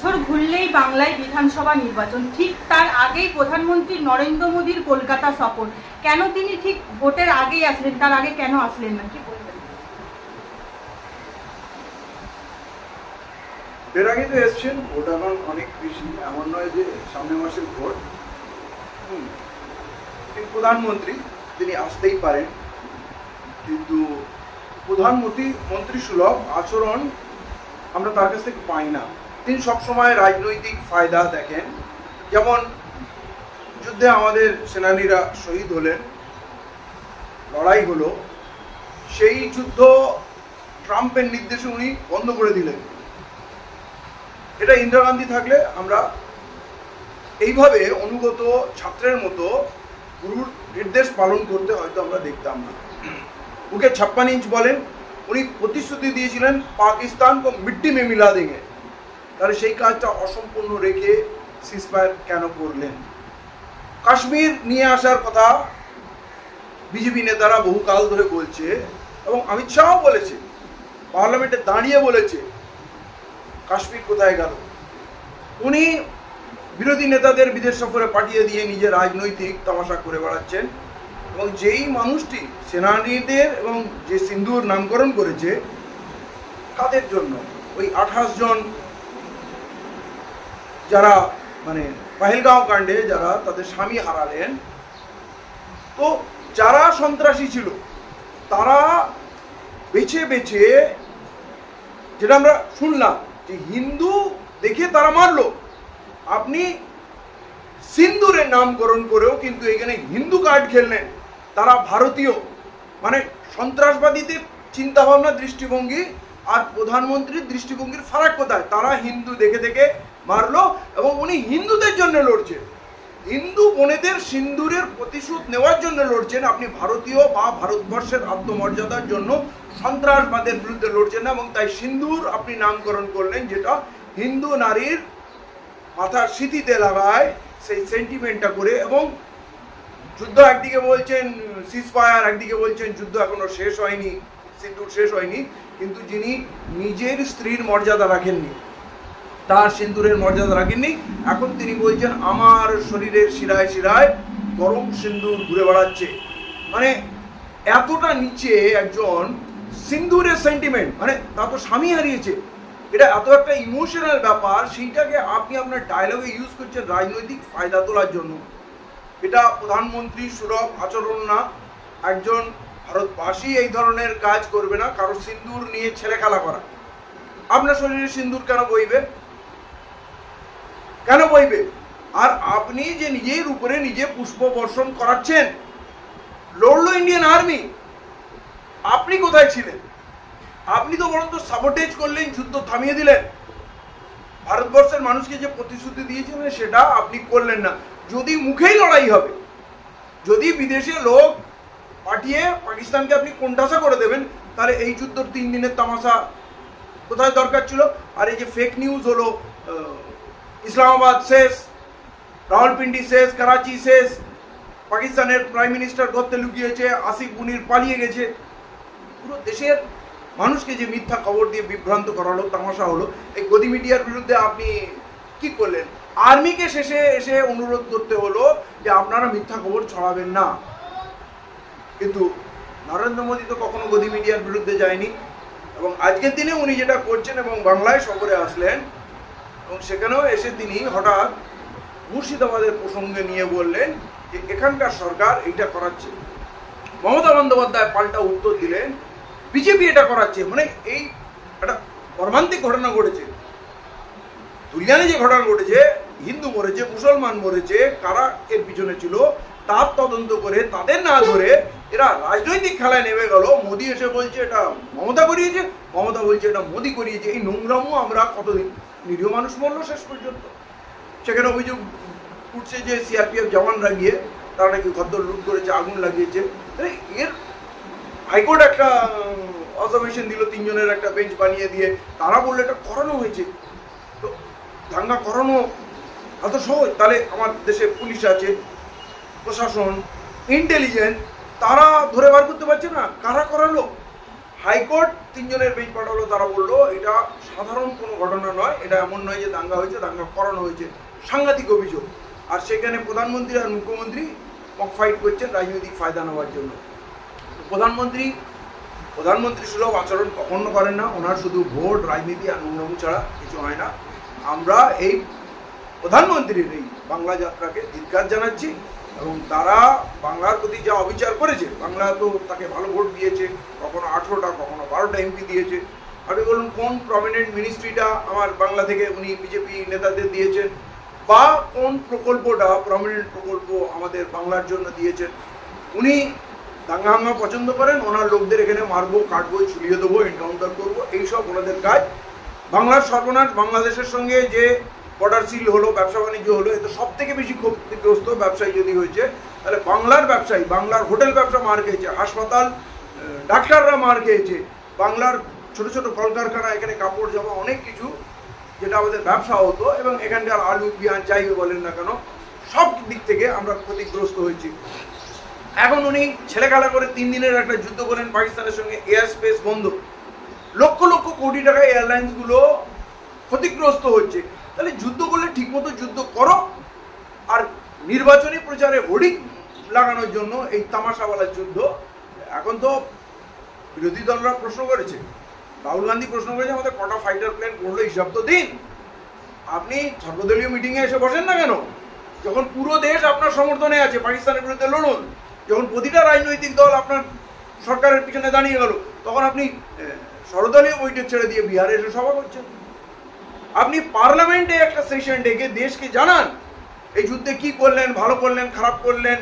বছর ঘুরলেই বাংলায় বিধানসভা নির্বাচন, ঠিক তার আগেই প্রধানমন্ত্রী নরেন্দ্র মোদীর কলকাতা সফর। কেন তিনি ঠিক ভোটের আগেই আসলেন, তার আগে কেন আসলেন না, কি বলবেন? এর আগে তো এসছেন, ভোট এখন অনেক বেশি, এমন নয় যে সামনের মাসের ভোট। তিনি প্রধানমন্ত্রী, তিনি আসতেই পারেন, কিন্তু প্রধানমন্ত্রী সুলভ আচরণ আমরা তার কাছ থেকে পাই না। তিনি সবসময় রাজনৈতিক ফায়দা দেখেন। যেমন যুদ্ধে আমাদের সেনানীরা শহীদ হলেন, লড়াই হলো, সেই যুদ্ধ ট্রাম্পের নির্দেশে উনি বন্ধ করে দিলেন। এটা ইন্দিরা গান্ধী থাকলে আমরা এইভাবে অনুগত ছাত্রের মতো গুরুর নির্দেশ পালন করতে হয়তো আমরা দেখতাম না। ওকে 56 ইঞ্চ বলেন, উনি প্রতিশ্রুতি দিয়েছিলেন পাকিস্তান কো মিট্টি মে মিলা দেंगे, তাহলে সেই কাজটা অসম্পূর্ণ রেখে সিজফায়ার কেন করলেন? কাশ্মীর নিয়ে আসার কথা বিজেপি নেতারা বহুকাল ধরে বলছে এবং অমিত শাহও বলেছে, পার্লামেন্টে দাঁড়িয়ে বলেছে, কাশ্মীর কোথায় গেল? উনি বিরোধী নেতাদের বিদেশ সফরে পাঠিয়ে দিয়ে নিজে রাজনৈতিক তামাশা করে বেড়াচ্ছেন। এবং যেই মানুষটি সেনানীদের এবং যে সিন্ধুর নামকরণ করেছে, তাদের জন্য ওই 28 জন যারা মানে পহেলগাঁও কাণ্ডে যারা তাদের স্বামী হারালেন, তো যারা সন্ত্রাসী ছিল তারা বেছে বেছে, যেটা আমরা শুনলাম যে হিন্দু দেখে তারা মারলো, আপনি সিন্দুরের নামকরণ করেও কিন্তু এখানে হিন্দু কার্ড খেললেন। তারা ভারতীয়, মানে সন্ত্রাসবাদীদের চিন্তাভাবনা দৃষ্টিভঙ্গি আর প্রধানমন্ত্রীর দৃষ্টিভঙ্গির ফারাক কোথায়? তারা হিন্দু দেখে দেখে মারলো এবং উনি হিন্দুদের জন্য লড়ছেন, হিন্দু বোনেদের সিন্দুরের প্রতিশোধ নেওয়ার জন্য লড়ছেন। আপনি ভারতীয় বা ভারতবর্ষের আত্মমর্যাদার জন্য সন্ত্রাসবাদের বিরুদ্ধে লড়ছেন না। এবং তাই সিন্দুর আপনি নামকরণ করলেন, যেটা হিন্দু নারীর মাথার সিঁথিতে লাগায়, সেই সেন্টিমেন্টটা করে। এবং যুদ্ধ একদিকে বলছেন সিজফায়ার, একদিকে বলছেন যুদ্ধ এখনো শেষ হয়নি, সিন্দুর শেষ হয়নি, কিন্তু যিনি নিজের স্ত্রীর মর্যাদা রাখেননি, তার সিন্দুরের মর্যাদা রাখেননি, এখন তিনি বলছেন আমার শরীরের শিরায় শিরায় গরম সিন্দুর ঘুরে বেড়াচ্ছে। মানে এতটা নিচে একজন সিন্দুরের সেন্টিমেন্ট, মানে তা তো স্বামী হারিয়েছে, এটা এত একটা ইমোশনাল ব্যাপার, সেইটাকে আপনি আপনার ডায়লগে ইউজ করছেন রাজনৈতিক ফায়দা তোলার জন্য। এটা প্রধানমন্ত্রী সুলভ আচরণ না। একজন ভারতবাসী এই ধরনের কাজ করবে না, কারো সিন্দুর নিয়ে ছেলে খেলা করা। আপনার শরীরে সিন্দুর কেন বইবে? কেন বইবে? আর আপনি যে নিজের উপরে নিজে পুষ্প বর্ষণ করাচ্ছেন, লড়লো ইন্ডিয়ান আর্মি, আপনি কোথায় ছিলেন? আপনি তো বরং সাবোটেজ করলেন, যুদ্ধ থামিয়ে দিলেন। ভারতবর্ষের মানুষকে যে প্রতিশ্রুতি দিয়েছিলেন সেটা আপনি করলেন না। যদি মুখেই লড়াই হবে, যদি বিদেশে লোক পাঠিয়ে পাকিস্তানকে আপনি কোণঠাসা করে দেবেন, তাহলে এই যুদ্ধর 3 দিনের তামাশা কোথায় দরকার ছিল? আর এই যে ফেক নিউজ হলো, ইসলামাবাদ শেষ, রাওয়ালপিন্ডি শেষ, করাচি শেষ, পাকিস্তানের প্রাইম মিনিস্টার গর্তে লুকিয়েছে, আসিফ মুনির পালিয়ে গেছে, পুরো দেশের মানুষকে যে মিথ্যা খবর দিয়ে বিভ্রান্ত করালো, তামাশা হলো। এই গদি মিডিয়ার বিরুদ্ধে আপনি কি করলেন? আর্মিকে শেষে এসে অনুরোধ করতে হলো যে আপনারা মিথ্যা খবর ছড়াবেন না। কিন্তু নরেন্দ্র মোদী তো কখনো গদি মিডিয়ার বিরুদ্ধে যায়নি। এবং আজকের দিনে উনি যেটা করছেন, এবং বাংলায় সফরে আসলেন এবং সেখানেও এসে তিনি হঠাৎ মুর্শিদাবাদের প্রসঙ্গে নিয়ে বললেন যে এখানকার সরকার এইটা করাচ্ছে। মমতা বন্দ্যোপাধ্যায় পাল্টা উত্তর দিলেন বিজেপি এটা করাচ্ছে। মানে এই একটা মর্মান্তিক ঘটনা ঘটেছে, দুনিয়ায় যে ঘটনা ঘটেছে, হিন্দু মরেছে, মুসলমান মরেছে, কারা এর পিছনে ছিল তার তদন্ত করে তাদের না ধরে এরা রাজনৈতিক খেলায় নেমে গেল। মোদী এসে বলছে এটা মমতা করিয়েছে, মমতা বলছে এটা মোদী করিয়েছে। এই নোংরামো আমরা কতদিন? নিরীহ মানুষ মরল শেষ পর্যন্ত। সেখানে অভিযোগ উঠছে যে সিআরপিএফ জওয়ানরা গিয়ে তারা নাকি ঘরদোর লুট করেছে, আগুন লাগিয়েছে। এর হাইকোর্ট একটা অবজারভেশন দিল, 3 জনের একটা বেঞ্চ বানিয়ে দিয়ে, তারা বললো এটা করানো হয়েছে। তো দাঙ্গা করানো এত সহজ? তাহলে আমার দেশে পুলিশ আছে, প্রশাসন, ইন্টেলিজেন্স, তারা ধরে বার করতে পারছে না কারা করালো? হাইকোর্ট 3 জনের বেঞ্চ পাঠালো, তারা বললো এটা সাধারণ কোনো ঘটনা নয়, এটা এমন নয় যে দাঙ্গা হয়েছে, দাঙ্গা করানো হয়েছে, সাংঘাতিক অভিযোগ। আর সেখানে প্রধানমন্ত্রী আর মুখ্যমন্ত্রী মক ফাইট করছেন রাজনৈতিক ফায়দা নেওয়ার জন্য। প্রধানমন্ত্রী সুলভ আচরণ কখনো করেন না, ওনার শুধু ভোট, রাজনীতি আর নোংরামি ছাড়া কিছু হয় না। আমরা এই প্রধানমন্ত্রীর এই বাংলা যাত্রাকে ধিক্কার জানাচ্ছি, এবং তারা বাংলার প্রতি যা অবিচার করেছে, বাংলা তো তাকে ভালো ভোট দিয়েছে, কখনো 18টা কখনো 12টা এমপি দিয়েছে। আপনি বলুন কোন প্রমিনেন্ট মিনিস্ট্রিটা আমার বাংলা থেকে উনি বিজেপি নেতাদের দিয়েছেন, বা কোন প্রকল্পটা প্রমিনেন্ট প্রকল্প আমাদের বাংলার জন্য দিয়েছেন। উনি দাঙ্গা হাঙ্গা পছন্দ করেন, ওনার লোকদের এখানে মারবো, কাটবো, ঝুলিয়ে দেবো, এনকাউন্টার করবো, এইসব ওনাদের কাজ। বাংলার সর্বনাশ, বাংলাদেশের সঙ্গে যে বর্ডার সিল হলো, ব্যবসা বাণিজ্য হলো, এতে সব থেকে বেশি ক্ষতিগ্রস্ত ব্যবসায়ী যদি হয়েছে, তাহলে বাংলার ব্যবসায়ী, বাংলার হোটেল ব্যবসা মার খেয়েছে, হাসপাতাল, ডাক্তাররা মার খেয়েছে, বাংলার ছোট ছোট কলকারখানা, এখানে কাপড় জামা অনেক কিছু যেটা আমাদের ব্যবসা হতো, এবং এখানকার আলু পেঁয়াজ যাই বলেন না কেন, সব দিক থেকে আমরা ক্ষতিগ্রস্ত হয়েছি। এখন উনি ছেলেখেলা করে 3 দিনের একটা যুদ্ধ করেন পাকিস্তানের সঙ্গে, এয়ার স্পেস বন্ধ, লক্ষ লক্ষ কোটি টাকা এয়ারলাইন্সগুলো ক্ষতিগ্রস্ত হচ্ছে। তাহলে যুদ্ধ করলে ঠিকমতো যুদ্ধ করো, আর নির্বাচনী প্রচারে হোর্ডিং লাগানোর জন্য এই তামাশাওয়ালা যুদ্ধ। এখন তো বিরোধী দলরা প্রশ্ন করেছে, রাহুল গান্ধী প্রশ্ন করেছে আমাদের কটা ফাইটার প্লেন করলো হিসাব তো দিন। আপনি সর্বদলীয় মিটিংয়ে এসে বসেন না কেন? যখন পুরো দেশ আপনার সমর্থনে আছে, পাকিস্তানের বিরুদ্ধে লড়ুন। যখন প্রতিটা রাজনৈতিক দল আপনার সরকারের পিছনে দাঁড়িয়ে গেল, তখন আপনি সর্বদলীয় বৈঠক ছেড়ে দিয়ে বিহারে এসে সভা করছেন। আপনি পার্লামেন্টে একটা সেশন ডেকে দেশকে জানান এই যুদ্ধে কি করলেন, ভালো করলেন, খারাপ করলেন,